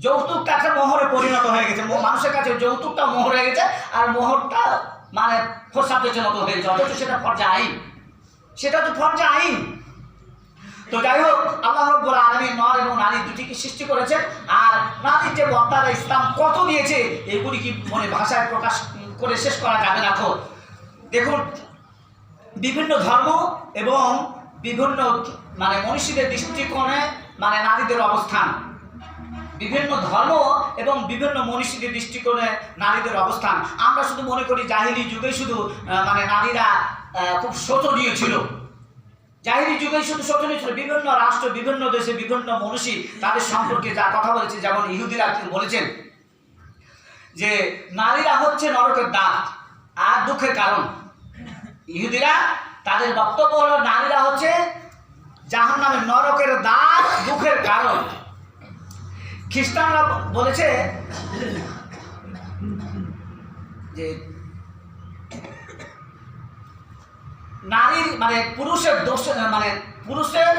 যৌতুকটা একটা মোহরে পরিণত হয়ে গেছে, মানুষের কাছে যৌতুকটা মোহর হয়ে গেছে, আর মোহরটা মানে ফোসাদের মতো হয়ে গেছে, অথচ সেটা ফরজে আইন, সেটা তো ফরজে আইন। তো যাই হোক, আল্লাহ রাব্বুল আলামিন নর এবং নারী দুটিকে সৃষ্টি করেছেন। আর নারীর যে বক্তারা ইসলাম কত দিয়েছে, এগুলি কি মনে ভাষায় প্রকাশ করে শেষ করা যাবে না। তো দেখুন, বিভিন্ন ধর্ম এবং বিভিন্ন মানে মনীষীদের দৃষ্টিকোণে মানে নারীদের অবস্থান, বিভিন্ন ধর্ম এবং বিভিন্ন মনীষীদের দৃষ্টিকোণে নারীদের অবস্থান। আমরা শুধু মনে করি জাহিলি যুগে শুধু মানে নারীরা খুব শোচনীয় ছিল, জাহিলি যুগে শুধু শোচনীয় ছিল। বিভিন্ন রাষ্ট্র, বিভিন্ন দেশে বিভিন্ন মনীষী তাদের সম্পর্কে যা কথা বলেছে, যেমন ইহুদিরা বলেছেন যে নারীরা হচ্ছে নরকের দাঁত আর দুঃখের কারণ। ইহুদিরা তাদের বক্তব্য হলো নারীরা হচ্ছে জাহান্নামে নরকের দ্বার দুঃখের কারণ। খ্রিস্টানরা বলেছে যে নারীর মানে পুরুষের দোষ, মানে পুরুষের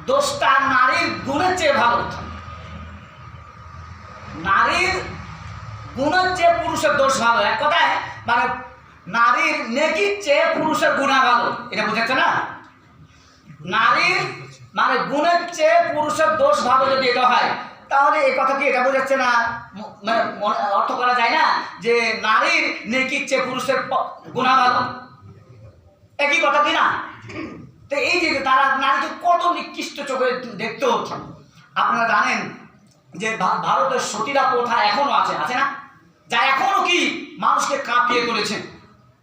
দোষটা নারীর গুণের চেয়ে ভালো, নারীর গুণের চেয়ে পুরুষের দোষ ভালো। এক কথায় মানে নারীর নেকির চেয়ে পুরুষের গুণা ভালো, এটা বুঝেছে না? নারীর মানে গুণের চেয়ে পুরুষের দোষ ভালো যদি এটা হয়, তাহলে এই কথা কি এটা বোঝাচ্ছে না, মানে অর্থ করা যায় না যে নারীর নেকির চেয়ে পুরুষের গুণা ভালো? একই কথা কি না? তো এই যে তারা নারীকে কত নিকৃষ্ট চোখে দেখতে হচ্ছে। আপনারা জানেন যে ভারতের সতীরা প্রথা এখনো আছে, আছে না? যা এখনো কি মানুষকে কাঁপিয়ে তুলেছে,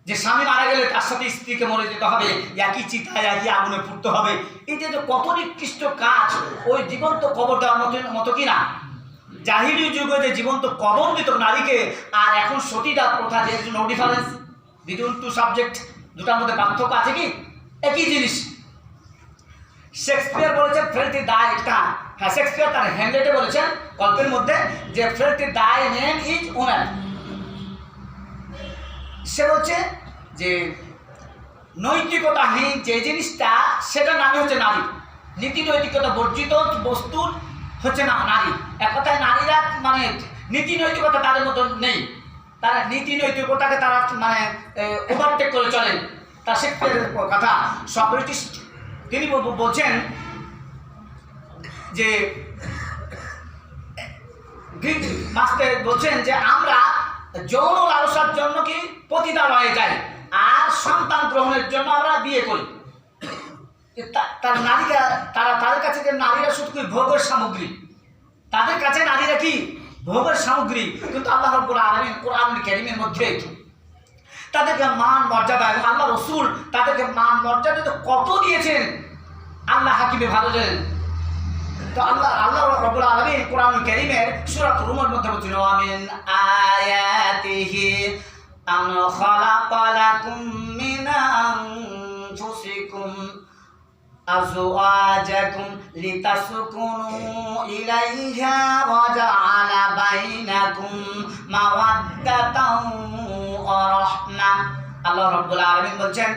যে স্বামী মারা গেলে তার সাথে স্ত্রীকে মরে যেতে হবে, একই চিতায় একই আগুনে পুড়তে হবে। এটা যে কত নিকৃষ্ট কাজ, ওই জীবন্ত কবর দেওয়ার মতো কি না? জাহিলি যুগে যে জীবন্ত কবর দিত নারীকে, আর এখন সতীদাহ প্রথা, যে no difference between two subject, দুটার মধ্যে পার্থক্য আছে কি? একই জিনিস। শেক্সপিয়ার বলেছেন ফেলতি দায় একটা, হ্যাঁ শেক্সপিয়ার তার হ্যামলেটে বলেছেন গল্পের মধ্যে যে ফেলতি দায় নেম ইজ ওম্যান। সে বলছে যে নৈতিকতাহীন যে জিনিসটা, সেটার নামই হচ্ছে নারী। নীতি নৈতিকতা বর্জিত বস্তুর হচ্ছে না নারী। এক কথায় নারীরা মানে নীতি নৈতিকতা তাদের মতো নেই, তারা নীতি নৈতিকতাকে তারা মানে ওভারটেক করে চলেন। তা শেক্সপিয়ারের কথা সক্রেটিস তিনি বলছেন যে গ্রিক মাস্টার বলছেন যে আমরা যৌন লালসার জন্য কি পতিতালয়ে যাই, আর সন্তান গ্রহণের জন্য আমরা বিয়ে করি। তার নারীরা, তাদের কাছে যে নারীরা শুধু কি ভোগের সামগ্রী, তাদের কাছে নারীরা কি ভোগের সামগ্রী। কিন্তু আল্লাহ রাব্বুল আলামিন কোরআন কারীমের মধ্যে তাদেরকে মান মর্যাদা, এবং আল্লাহ রসুল তাদেরকে মান মর্যাদা তো কত দিয়েছেন আল্লাহ হাকিমে ভালো জানেন। তো আল্লাহ রাব্বুল আলামিন কোরআন কারীমের সূরা রুমের মধ্যে বলেছেন ওয়া মিন আয়াতিহি আন খালাকা লাকুম মিন আনফুসিকুম আজওয়াজাকুম লিতাসকুনু ইলাইহা ওয়া জাআলা বাইনাকুম মাওয়াদ্দাতান ওয়া রাহমা। আল্লাহ রাব্বুল আলামিন বলছেন,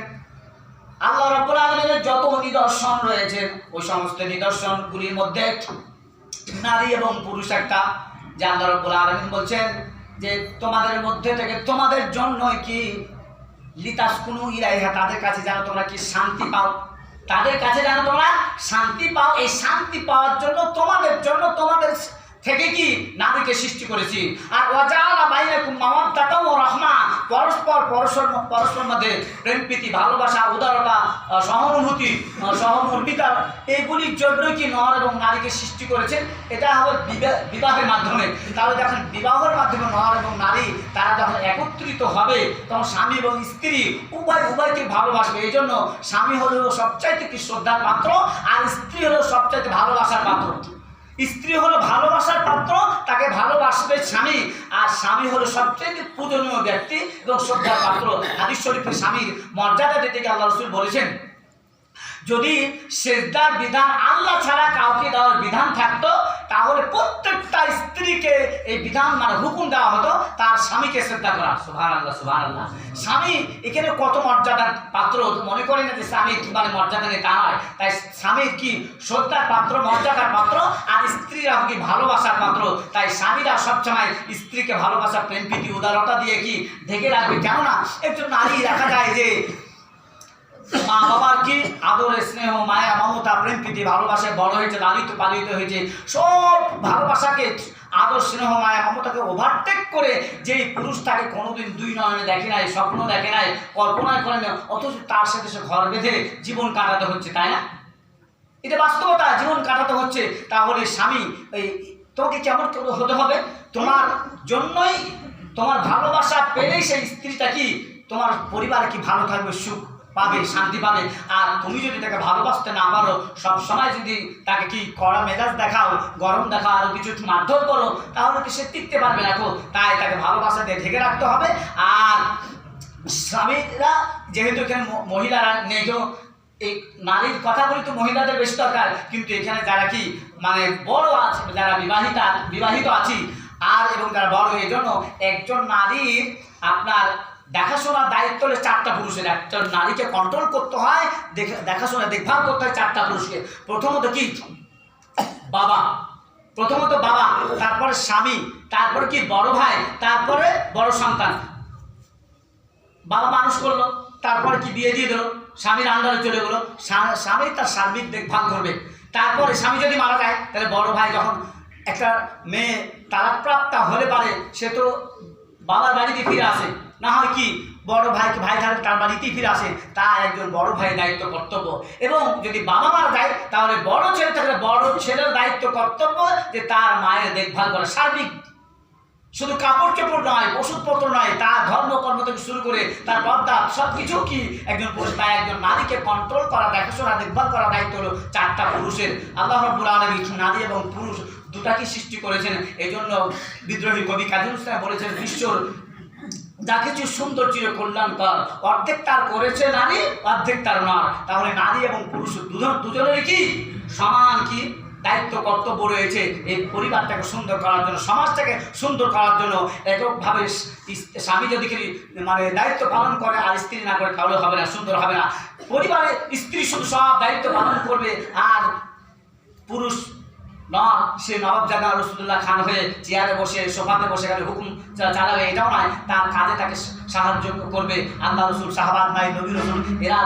আল্লাহ রাব্বুল আলামিনের যত নিদর্শন রয়েছে, ওই সমস্ত নিদর্শনগুলির মধ্যে নারী এবং পুরুষ একটা। যে আল্লাহ রাব্বুল আলামিন বলছেন যে তোমাদের মধ্যে থেকে তোমাদের জন্যই কি লিতাসকুনু ইলাইহা, তাদের কাছে যেন তোমরা কি শান্তি পাও, তাদের কাছে যেন তোমরা শান্তি পাও। এই শান্তি পাওয়ার জন্য তোমাদের থেকে কি নারীকে সৃষ্টি করেছি। আর ওয়াজাআলা বাইনাকুম মাওয়াদ্দাতাও ওয়া রাহমা, পরস্পর মধ্যে প্রেম প্রীতি, ভালোবাসা, উদারতা, সহানুভূতি, সহমর্মিতা, এইগুলির জন্য কি নর এবং নারীকে সৃষ্টি করেছেন। এটা হবে বিবাহের মাধ্যমে। তাহলে যখন বিবাহের মাধ্যমে নর এবং নারী তারা যখন একত্রিত হবে, তখন স্বামী এবং স্ত্রী উভয়কে ভালোবাসবে। এই জন্য স্বামী হলো সবচাইতে কি শ্রদ্ধার পাত্র, আর স্ত্রী হলো সবচাইতে ভালোবাসার পাত্র। স্ত্রী হলো ভালোবাসার পাত্র, তাকে ভালোবাসবে স্বামী, আর স্বামী হলো সবচেয়ে পূজনীয় ব্যক্তি এবং শ্রদ্ধার পাত্র। হাদিস শরীফে স্বামীর মর্যাদা দিতে গিয়ে আল্লাহ রাসূল বলেছেন, যদি সিজদার বিধান আল্লাহ ছাড়া কাউকে দেওয়ার বিধান থাকতো, তাহলে প্রত্যেকটা স্ত্রীকে এই বিধান মানে হুকুম দেওয়া হতো তার স্বামীকে শ্রদ্ধা করা। সুবহানাল্লাহ, সুবহানাল্লাহ। স্বামী এখানে কত মর্যাদার পাত্র, মনে করি না যে স্বামী মানে মর্যাদা নেই, তা নয়। তাই স্বামীর কি শ্রদ্ধার পাত্র, মর্যাদার পাত্র, আর স্ত্রীরা কি ভালোবাসার পাত্র। তাই স্বামীরা সবসময় স্ত্রীকে ভালোবাসা, প্রেম প্রীতি, উদারতা দিয়ে কি ঢেকে রাখবে। কেননা একজন নারী দেখা যায় যে মা বাবার কি আদরে, স্নেহ, মায়া, মমতা, প্রেম প্রীতি, ভালোবাসায় বড় হয়েছে, লালিত পালিত হয়েছে। সব ভালোবাসাকে, আদর, স্নেহ, মায়া, মমতাকে ওভারটেক করে যেই পুরুষ তাকে কোনোদিন দুই নয়নে দেখে নাই, স্বপ্ন দেখে নাই, কল্পনায় করে না, অথচ তার সাথে সে ঘর বেঁধে জীবন কাটাতে হচ্ছে, তাই না? এটা বাস্তবতা, জীবন কাটাতে হচ্ছে। তাহলে স্বামী এই তোমাকে কেমন হতে হবে? তোমার জন্যই, তোমার ভালোবাসা পেলেই সেই স্ত্রীটা কি তোমার পরিবার কি ভালো থাকবে, সুখ পাবে, শান্তি পাবে। আর তুমি যদি তাকে ভালোবাসতে না পারো, সবসময় যদি তাকে কি কড়া মেজাজ দেখাও, গরম দেখাও, আরও কিছু মারধর করো, তাহলে কি সে টিকতে পারবে না। তাই তাকে ভালোবাসা দিয়ে ঢেকে রাখতে হবে। আর স্বামীরা যেহেতু এখানে মহিলারা নেই, এই নারীর কথা বলি তো মহিলাদের বেশি দরকার, কিন্তু এখানে যারা কি মানে বড় আছে, যারা বিবাহিত আছি আর এবং যারা বড়, এই জন্য একজন নারীর আপনার দেখাশোনার দায়িত্ব হলে 4টা পুরুষের। একজন নারীকে কন্ট্রোল করতে হয়, দেখাশোনা দেখভাল করতে হয় 4টা পুরুষকে। প্রথমত কি বাবা, তারপরে স্বামী, তারপরে কি বড় ভাই, তারপরে বড় সন্তান। বাবা মানুষ করলো, তারপরে কি বিয়ে দিয়ে দিল, স্বামীর আন্ডারে চলে গেলো, স্বামী তার সার্বিক দেখভাল করবে। তারপরে স্বামী যদি মারা যায়, তাহলে বড় ভাই, যখন একটা মেয়ে তালাকপ্রাপ্ত হলে পারে, সে তো বাবার বাড়িতে ফিরে আসে, না হয় কি বড় ভাই থাকলে তার বাড়িতেই ফিরে আসে, তা একজন বড় ভাইয়ের দায়িত্ব কর্তব্য। এবং যদি বাবা মারা যায়, তাহলে বড় ছেলে থাকলে বড় ছেলের দায়িত্ব কর্তব্য যে তার মায়ের দেখভাল করে সার্বিক, শুধু কাপড় চোপড় নয়, ওষুধপত্র নয়, তার ধর্মকর্ম থেকে শুরু করে তার পর্দা সব কিছু কি একজন পুরুষ। তাই একজন নারীকে কন্ট্রোল করা, দেখাশোনা দেখভাল করার দায়িত্ব হলো 4টা পুরুষের। আল্লাহ রাব্বুল আলামিন নারী এবং পুরুষ দুটাকে সৃষ্টি করেছেন। এই জন্য বিদ্রোহী কবি কাজী নজরুল ইসলাম বলেছেন, বিশ্বর যা কিছু সুন্দর চির কল্যাণকর, অর্ধেক তার করেছে নারী, অর্ধেক তার নর। তাহলে নারী এবং পুরুষ দুজনেরই কি সমান কি দায়িত্ব কর্তব্য রয়েছে এই পরিবারটাকে সুন্দর করার জন্য, সমাজটাকে সুন্দর করার জন্য। এককভাবে স্বামী যদি মানে দায়িত্ব পালন করে আর স্ত্রী না করে, তাহলে হবে না, সুন্দর হবে না। পরিবারে স্ত্রী শুধু সব দায়িত্ব পালন করবে আর পুরুষ নর সে নবাবজাদা রসুল্লাহ খান হয়ে চেয়ারে বসে, সোফাতে বসে গেলে হুকুম চালাবে, এটাও নয়। তার কাজে তাকে সাহায্য করবে। আল্লাহ রসুল, সাহাবাত নাই, নবী রসুল এরা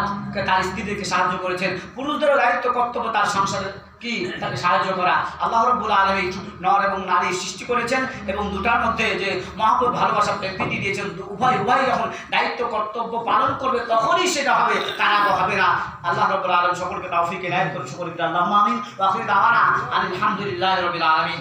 তার স্ত্রীদেরকে সাহায্য করেছেন। পুরুষদেরও দায়িত্ব কর্তব্য তার সংসারে কি তাকে সাহায্য করা। আল্লাহ রাব্বুল আলামিন নর এবং নারী সৃষ্টি করেছেন এবং দুটার মধ্যে যে মহব্বত ভালোবাসা প্রীতি দিয়েছেন, উভয় যখন দায়িত্ব কর্তব্য পালন করবে তখনই সেটা হবে, তারা হবে না। আল্লাহ রাব্বুল আলামিন সকলকে তৌফিক এনায়েত করুন, সকলকে আল্লাহুম্মা আমিন। ওয়া আখিরু দাওয়ানা আলহামদুলিল্লাহি রাব্বিল আলামিন।